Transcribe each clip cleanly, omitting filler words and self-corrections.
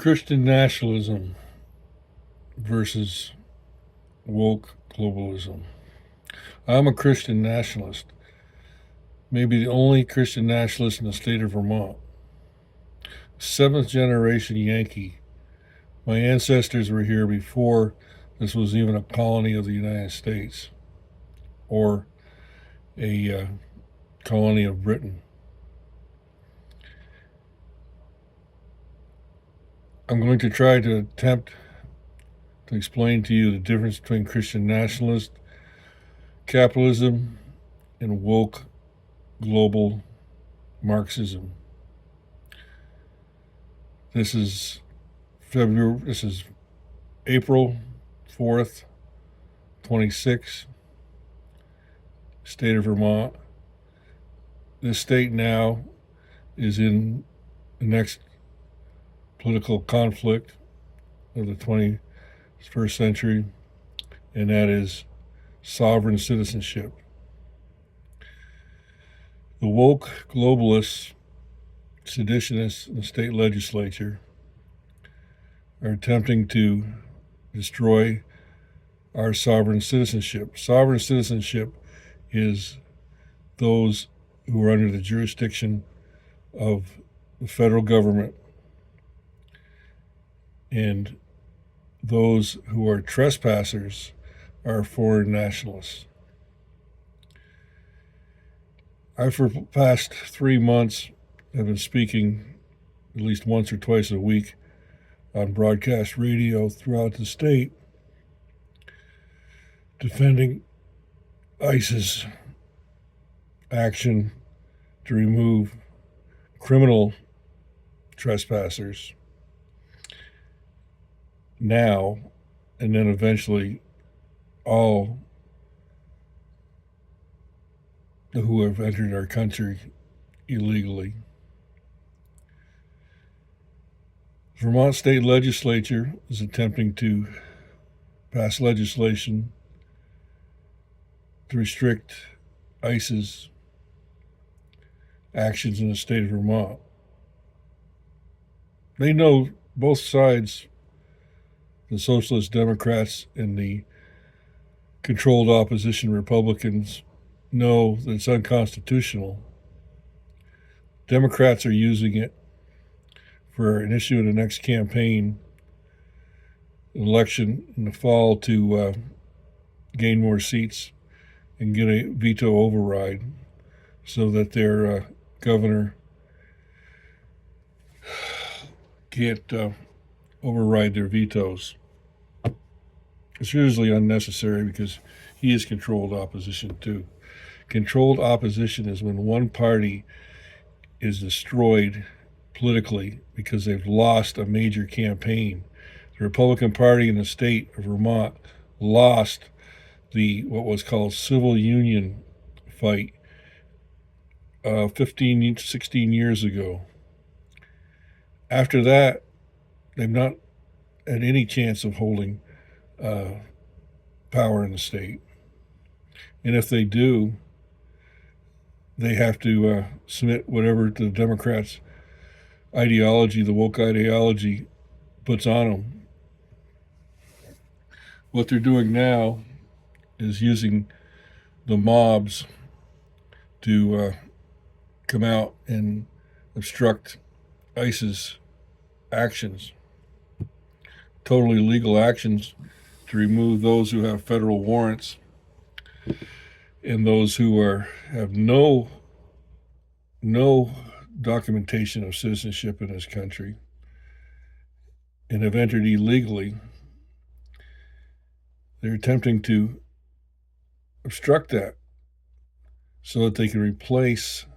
Christian nationalism versus woke globalism. I'm a Christian nationalist, maybe the only Christian nationalist in the state of Vermont. Seventh generation Yankee. My ancestors were here before this was even a colony of the United States or a colony of Britain. I'm going to try to attempt to explain to you the difference between Christian nationalist capitalism and woke global Marxism. This is April 4th, 26, state of Vermont. This state now is in the next political conflict of the 21st century, and that is sovereign citizenship. The woke globalists, seditionists in the state legislature are attempting to destroy our sovereign citizenship. Sovereign citizenship is those who are under the jurisdiction of the federal government, and those who are trespassers are foreign nationalists. I, for the past 3 months, have been speaking at least once or twice a week on broadcast radio throughout the state, defending ICE's action to remove criminal trespassers now and then eventually all who have entered our country illegally. Vermont state legislature is attempting to pass legislation to restrict ICE's actions in the state of Vermont. They know, both sides, the Socialist Democrats and the controlled opposition Republicans, know that it's unconstitutional. Democrats are using it for an issue in the next campaign election in the fall to gain more seats and get a veto override so that their governor can't override their vetoes. It's usually unnecessary because he is controlled opposition too. Controlled opposition is when one party is destroyed politically because they've lost a major campaign. The Republican Party in the state of Vermont lost the what was called civil union fight 16 years ago. After that, they've not had any chance of holding power in the state. And if they do, they have to submit whatever the Democrats' ideology, the woke ideology, puts on them. What they're doing now is using the mobs to come out and obstruct ICE's actions, totally legal actions, to remove those who have federal warrants and those who have no documentation of citizenship in this country and have entered illegally. They're attempting to obstruct that so that they can replace,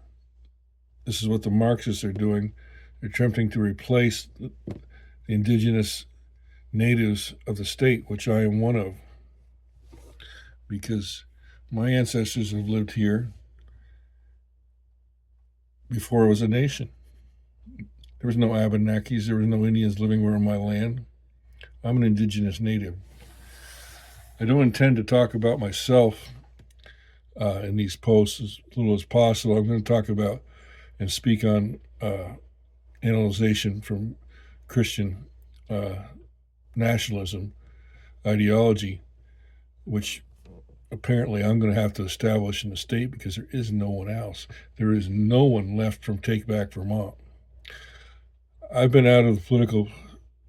this is what the Marxists are doing, they're attempting to replace the indigenous natives of the state, which I am one of, because my ancestors have lived here before it was a nation. There was no Abenakis, there was no Indians living on my land. I'm an indigenous native. I don't intend to talk about myself in these posts as little as possible. I'm going to talk about and speak on analyzation from Christian uh, nationalism ideology, which apparently I'm going to have to establish in the state because there is no one else. There is no one left from Take Back Vermont. I've been out of the political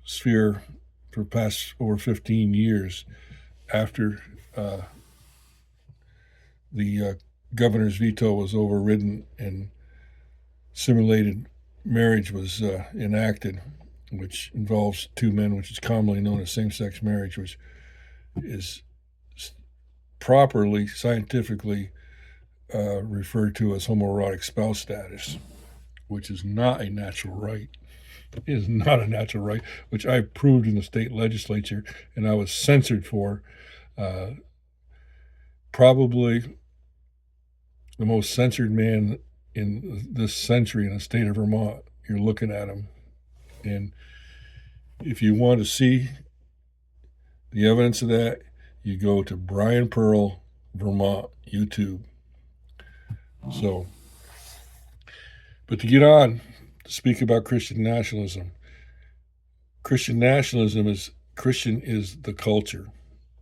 sphere for the past over 15 years after the governor's veto was overridden and simulated marriage was enacted, which involves two men, which is commonly known as same-sex marriage, which is properly, scientifically referred to as homoerotic spouse status, which is not a natural right. It is not a natural right, which I proved in the state legislature, and I was censored for. Probably the most censored man in this century in the state of Vermont. You're looking at him. And if you want to see the evidence of that, you go to Brian Pearl, Vermont, YouTube. So, but to get on to speak about Christian nationalism, Christian is the culture.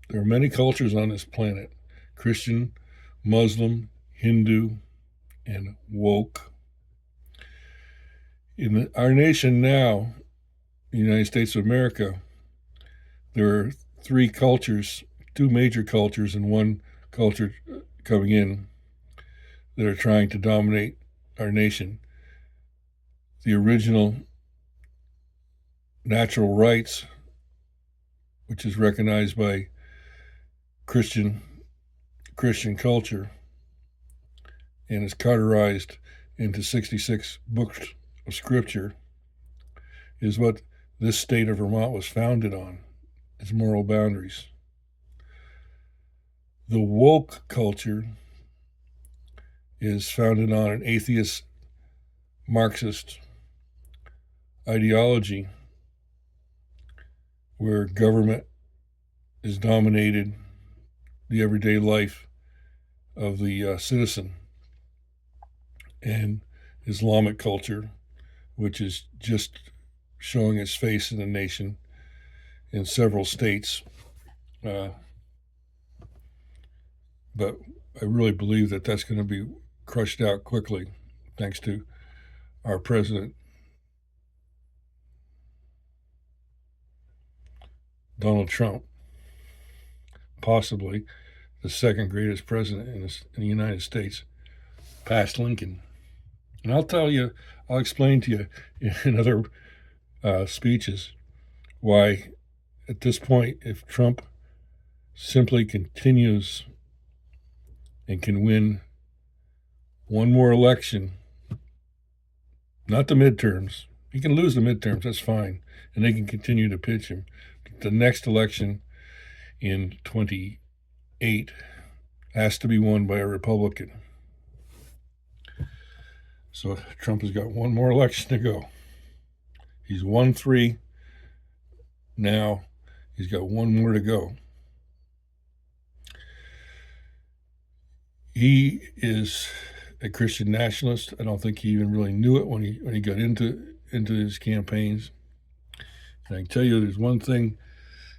There are many cultures on this planet: Christian, Muslim, Hindu, and woke. In our nation now, the United States of America, there are three cultures, two major cultures, and one culture coming in that are trying to dominate our nation. The original natural rights, which is recognized by Christian culture and is cauterized into 66 books of scripture, is what this state of Vermont was founded on, its moral boundaries. The woke culture is founded on an atheist Marxist ideology where government is dominated the everyday life of the citizen, and Islamic culture, which is just showing its face in the nation in several states. But I really believe that that's going to be crushed out quickly, thanks to our president, Donald Trump, possibly the second greatest president in the United States, past Lincoln. And I'll explain to you in other speeches why, at this point, if Trump simply continues and can win one more election, not the midterms, he can lose the midterms, that's fine, and they can continue to pitch him. The next election in 28 has to be won by a Republican. So Trump has got one more election to go. He's won 3. Now he's got one more to go. He is a Christian nationalist. I don't think he even really knew it when he got into his campaigns. And I can tell you, there's one thing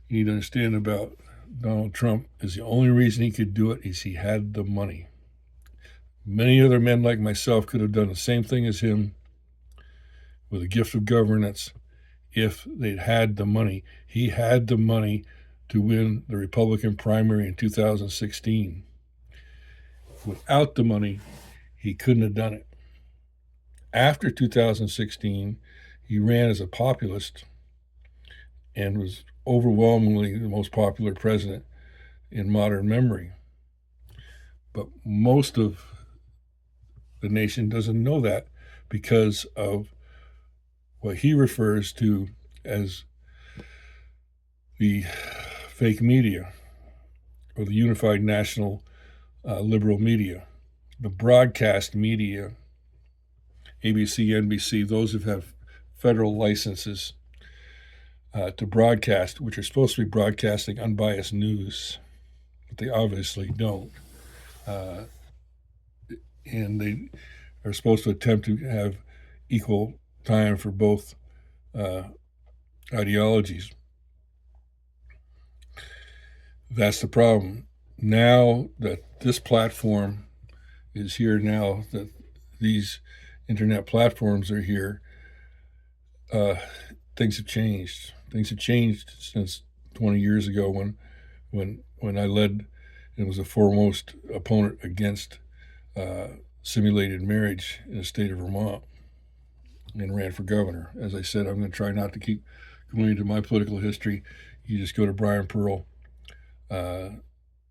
you need to understand about Donald Trump: is the only reason he could do it is he had the money. Many other men like myself could have done the same thing as him with a gift of governance if they'd had the money. He had the money to win the Republican primary in 2016. Without the money, he couldn't have done it. After 2016, he ran as a populist and was overwhelmingly the most popular president in modern memory. But most of the nation doesn't know that because of what he refers to as the fake media, or the unified national liberal media, the broadcast media, ABC, NBC, those who have federal licenses to broadcast, which are supposed to be broadcasting unbiased news, but they obviously don't. And they are supposed to attempt to have equal time for both ideologies. That's the problem. Now that this platform is here, now that these internet platforms are here, uh, things have changed. Things have changed since 20 years ago when I led and was a foremost opponent against uh, simulated marriage in the state of Vermont and ran for governor. As I said, I'm going to try not to keep going into my political history. You just go to Brian Pearl, uh,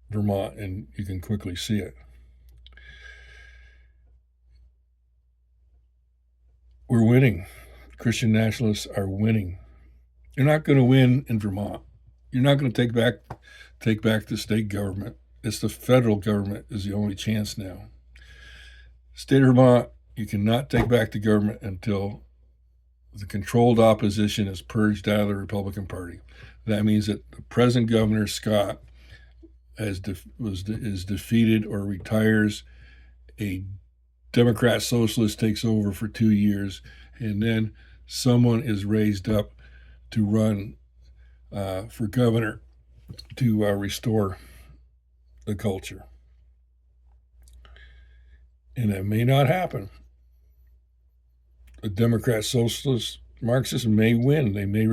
Vermont, and you can quickly see it. We're winning. Christian nationalists are winning. You're not going to win in Vermont. You're not going to take back the state government. It's the federal government is the only chance now. State of Vermont, you cannot take back the government until the controlled opposition is purged out of the Republican Party. That means that the present governor, Scott, is defeated or retires. A Democrat socialist takes over for 2 years, and then someone is raised up to run for governor to restore the culture. And it may not happen. The Democrat socialist Marxists may win. They may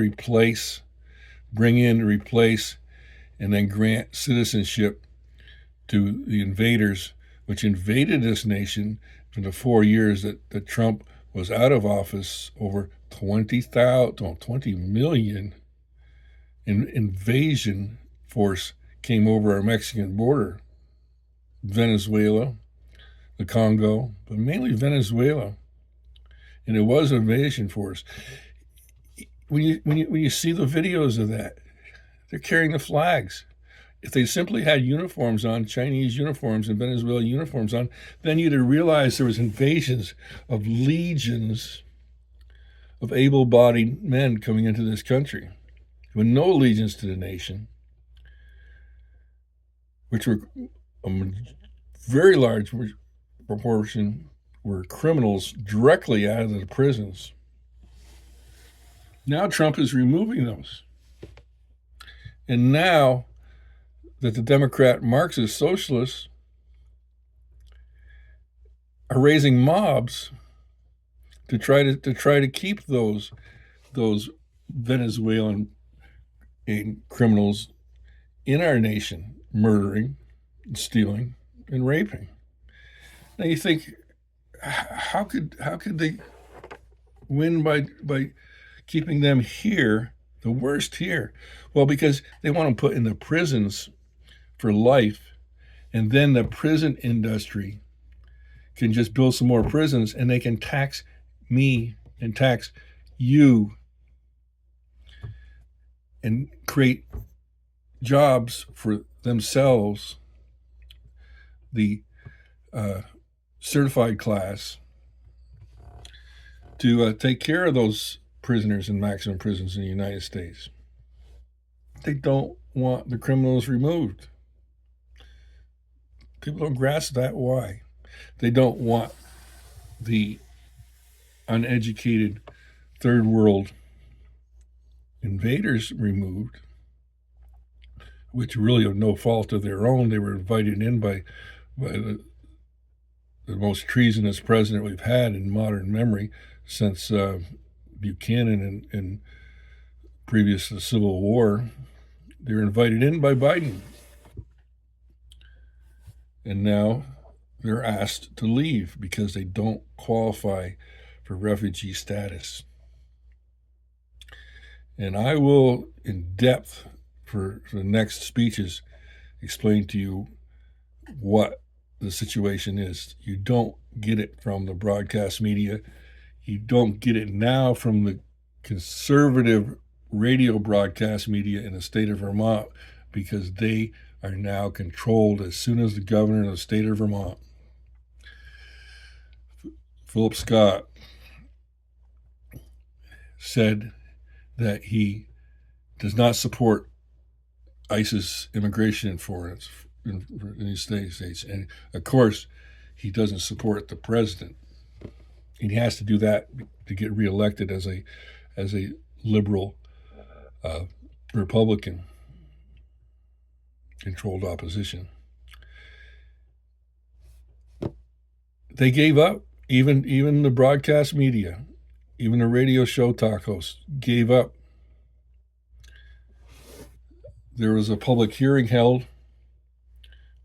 bring in, replace, and then grant citizenship to the invaders, which invaded this nation in the 4 years that Trump was out of office. Over 20 million invasion force came over our Mexican border, Venezuela, the Congo, but mainly Venezuela. And it was an invasion force. When you see the videos of that, they're carrying the flags. If they simply had uniforms on, Chinese uniforms and Venezuelan uniforms on, then you'd have realized there was invasions of legions of able-bodied men coming into this country with no allegiance to the nation, which were a very large proportion were criminals directly out of the prisons. Now Trump is removing those. And now that the Democrat Marxist socialists are raising mobs to try to keep those Venezuelan criminals in our nation, murdering, stealing, and raping. Now you think, how could they win by keeping them here, the worst here? Well, because they want them put in the prisons for life, and then the prison industry can just build some more prisons, and they can tax me and tax you and create jobs for themselves, the certified class, to take care of those prisoners in maximum prisons in the United States. They don't want the criminals removed. People don't grasp that. Why? They don't want the uneducated third world invaders removed, which really of no fault of their own. They were invited in by the most treasonous president we've had in modern memory since Buchanan and previous to the Civil War. They were invited in by Biden. And now they're asked to leave because they don't qualify for refugee status. And I will, in depth, for the next speeches, explain to you what the situation is. You don't get it from the broadcast media. You don't get it now from the conservative radio broadcast media in the state of Vermont, because they are now controlled as soon as the governor of the state of Vermont, Philip Scott, said that he does not support ISIS immigration enforcement in the United States. And of course, he doesn't support the president. And he has to do that to get reelected as a liberal Republican controlled opposition. They gave up. Even the broadcast media, even the radio show talk hosts gave up. There was a public hearing held,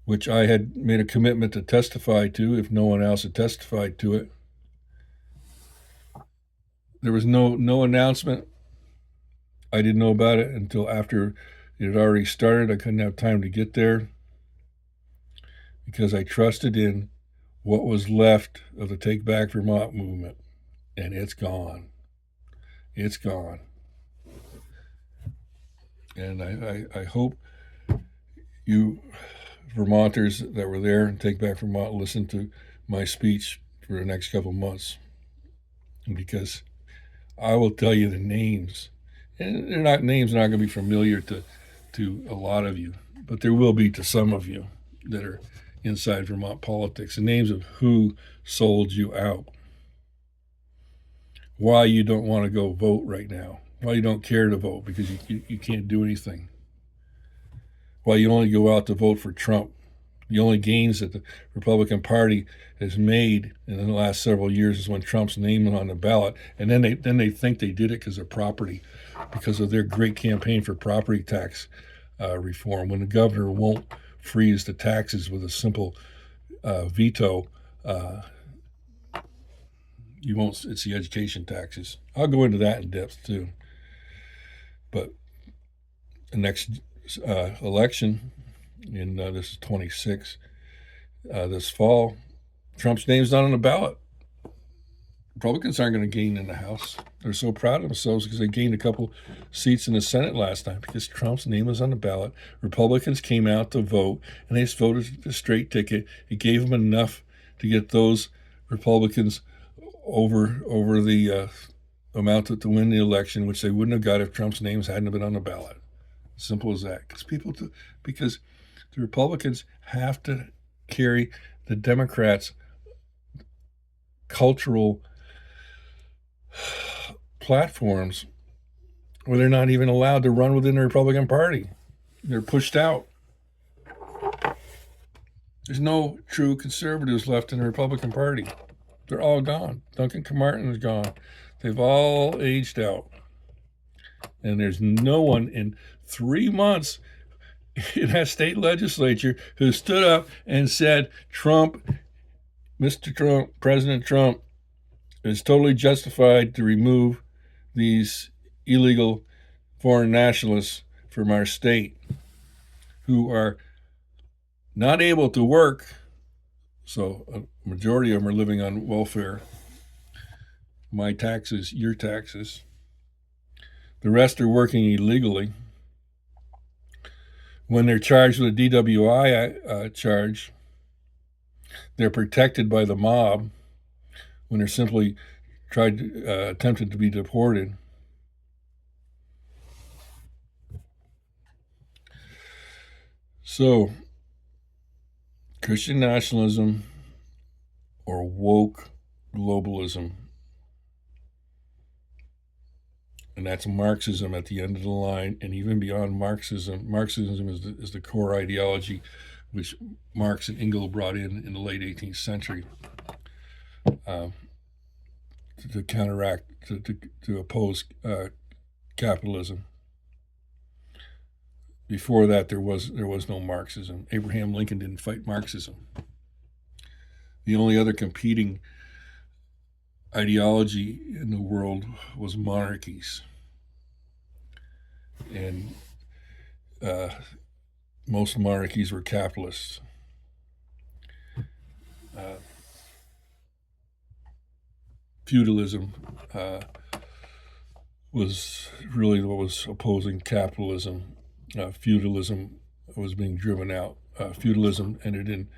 which I had made a commitment to testify to if no one else had testified to it. There was no announcement. I didn't know about it until after it had already started. I couldn't have time to get there because I trusted in what was left of the Take Back Vermont movement, and it's gone. It's gone. And I hope you Vermonters that were there and Take Back Vermont listen to my speech for the next couple months, because I will tell you the names. And they're not names that are not going to be familiar to a lot of you, but there will be to some of you that are inside Vermont politics. The names of who sold you out, why you don't want to go vote right now, why you don't care to vote because you can't do anything, why you only go out to vote for Trump. The only gains that the Republican Party has made in the last several years is when Trump's name is on the ballot, and then they think they did it because of property, because of their great campaign for property tax reform. When the governor won't freeze the taxes with a simple veto, you won't. It's the education taxes. I'll go into that in depth too. But the next election, in this is 26, this fall, Trump's name's not on the ballot. Republicans aren't going to gain in the House. They're so proud of themselves because they gained a couple seats in the Senate last time because Trump's name was on the ballot. Republicans came out to vote, and they just voted a straight ticket. It gave them enough to get those Republicans over the amount to win the election, which they wouldn't have got if Trump's names hadn't been on the ballot. Simple as that. Because the Republicans have to carry the Democrats' cultural platforms where they're not even allowed to run within the Republican Party. They're pushed out. There's no true conservatives left in the Republican Party. They're all gone. Duncan Camarton is gone. They've all aged out. And there's no one in 3 months in that state legislature who stood up and said, Mr. Trump, President Trump, is totally justified to remove these illegal foreign nationalists from our state who are not able to work. So a majority of them are living on welfare. My taxes, your taxes. The rest are working illegally. When they're charged with a DWI charge, they're protected by the mob when they're simply attempted to be deported. So, Christian nationalism or woke globalism, and that's Marxism at the end of the line, and even beyond Marxism. Marxism is the core ideology which Marx and Engels brought in the late 18th century to counteract, to oppose capitalism. Before that, there was no Marxism. Abraham Lincoln didn't fight Marxism. The only other competing ideology in the world was monarchies. And most monarchies were capitalists. Feudalism was really what was opposing capitalism. Feudalism was being driven out. Feudalism ended in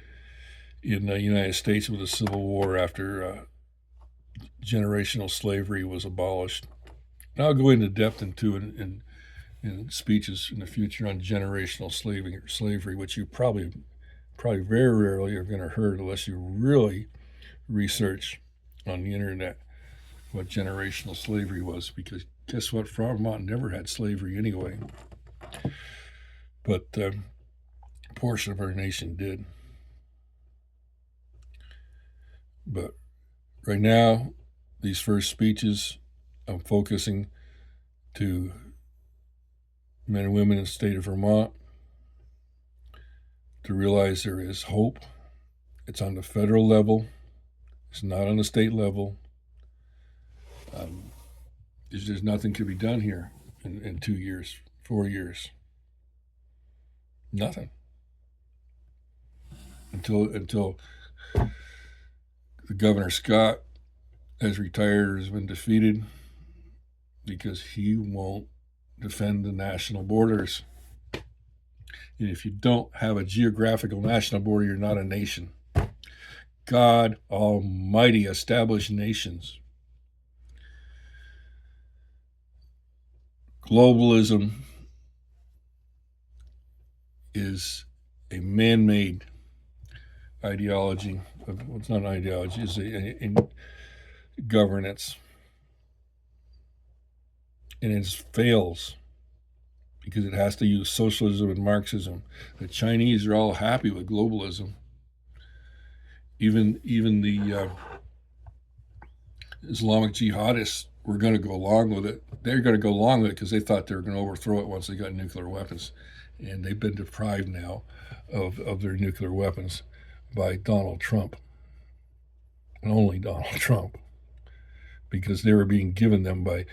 the United States with the Civil War after generational slavery was abolished. And I'll go into depth into in speeches in the future on generational slavery, which you probably very rarely are going to hear unless you really research on the internet. what generational slavery was, because guess what? Vermont never had slavery anyway. But a portion of our nation did. But right now, these first speeches, I'm focusing to men and women in the state of Vermont to realize there is hope. It's on the federal level. It's not on the state level. There's nothing to be done here in 2 years, 4 years. Nothing. Until the Governor Scott has retired or has been defeated because he won't defend the national borders. And if you don't have a geographical national border, you're not a nation. God Almighty established nations. Globalism is a man-made ideology. It's not an ideology, it's a governance. And it fails because it has to use socialism and Marxism. The Chinese are all happy with globalism. Even the Islamic jihadists were going to go along with it. They're going to go along with it because they thought they were going to overthrow it once they got nuclear weapons. And they've been deprived now of their nuclear weapons by Donald Trump. And only Donald Trump. Because they were being given them by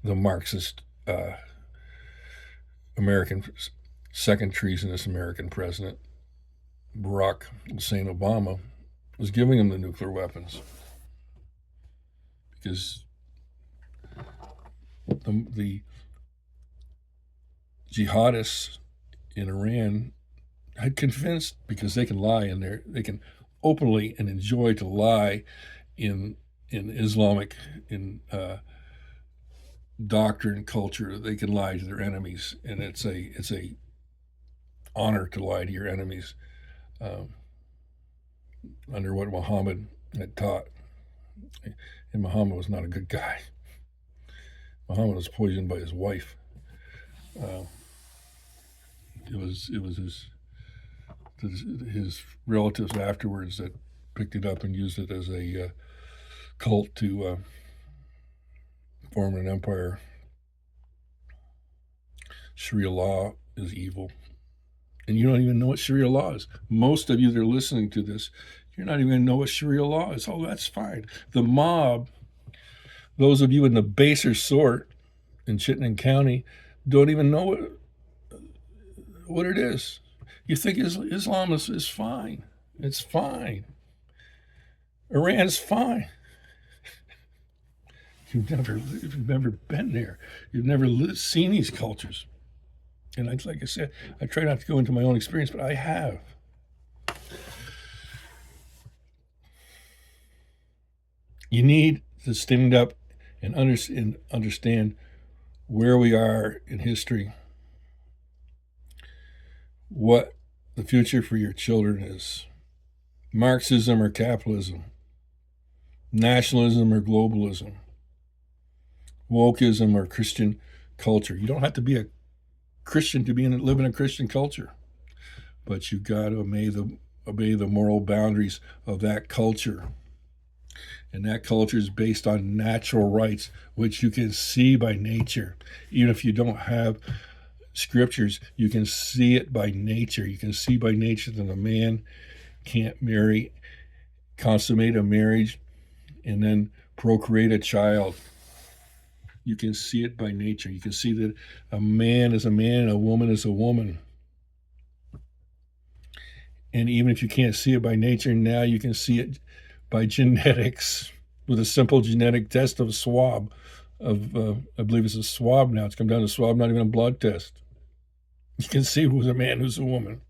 the Marxist American, second treasonous American president, Barack Hussein Obama, was giving them the nuclear weapons. Because the jihadists in Iran had convinced, because they can lie in there, they can openly and enjoy to lie in Islamic doctrine, culture. They can lie to their enemies, and it's a honor to lie to your enemies, under what Muhammad had taught. And Muhammad was not a good guy. Muhammad was poisoned by his wife. It was his relatives afterwards that picked it up and used it as a cult to form an empire. Sharia law is evil. And you don't even know what Sharia law is. Most of you that are listening to this, you're not even going to know what Sharia law is. Oh, that's fine. The mob, those of you in the baser sort in Chittenden County, don't even know what it is. You think Islam is fine. It's fine. Iran's fine. You've never been there. You've never seen these cultures. And like I said, I try not to go into my own experience, but I have. You need to stand up and understand where we are in history, what the future for your children is. Marxism or capitalism, nationalism or globalism, wokeism or Christian culture. You don't have to be a Christian to live in a Christian culture, but you got to obey the moral boundaries of that culture. And that culture is based on natural rights, which you can see by nature. Even if you don't have scriptures, you can see it by nature. You can see by nature that a man can't consummate a marriage, and then procreate a child. You can see it by nature. You can see that a man is a man and a woman is a woman. And even if you can't see it by nature, now you can see it by genetics with a simple genetic test of a swab. I believe it's a swab now. It's come down to a swab, not even a blood test. You can see who's a man, who's a woman.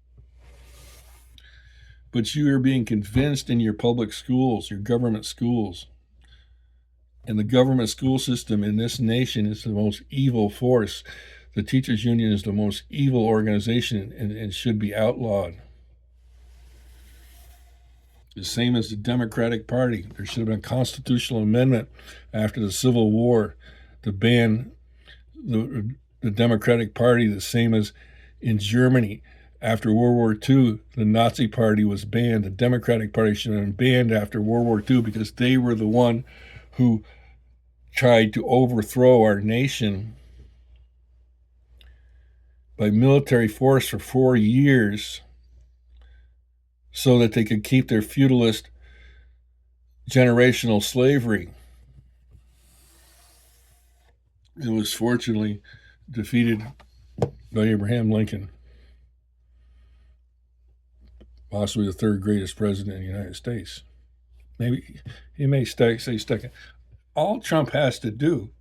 But you are being convinced in your public schools, your government schools. And the government school system in this nation is the most evil force. The teachers union is the most evil organization and should be outlawed. The same as the Democratic Party. There should have been a constitutional amendment after the Civil War to ban the Democratic Party, the same as in Germany. After World War II, the Nazi Party was banned. The Democratic Party should have been banned after World War II because they were the one who tried to overthrow our nation by military force for 4 years so that they could keep their feudalist generational slavery. It was fortunately defeated by Abraham Lincoln, possibly the third greatest president in the United States. Maybe he may say second. All Trump has to do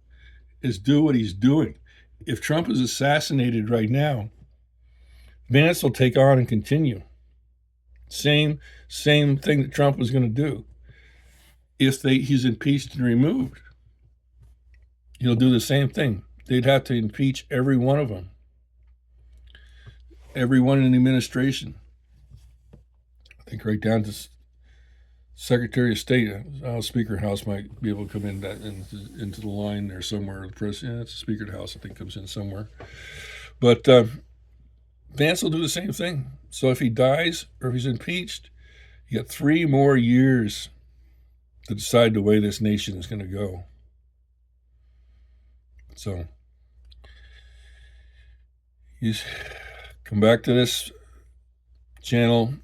is do what he's doing. If Trump is assassinated right now, Vance will take on and continue. Same thing that Trump was going to do. If he's impeached and removed, he'll do the same thing. They'd have to impeach every one of them. Everyone in the administration. I think right down to Secretary of State. Speaker House might be able to come into the line there somewhere. The president, it's the Speaker House, I think, comes in somewhere. But Vance will do the same thing. So if he dies or if he's impeached, you got 3 more years to decide the way this nation is going to go. So you come back to this channel,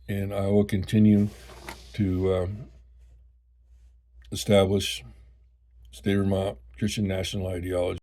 and I will continue to establish state of Vermont Christian national ideology.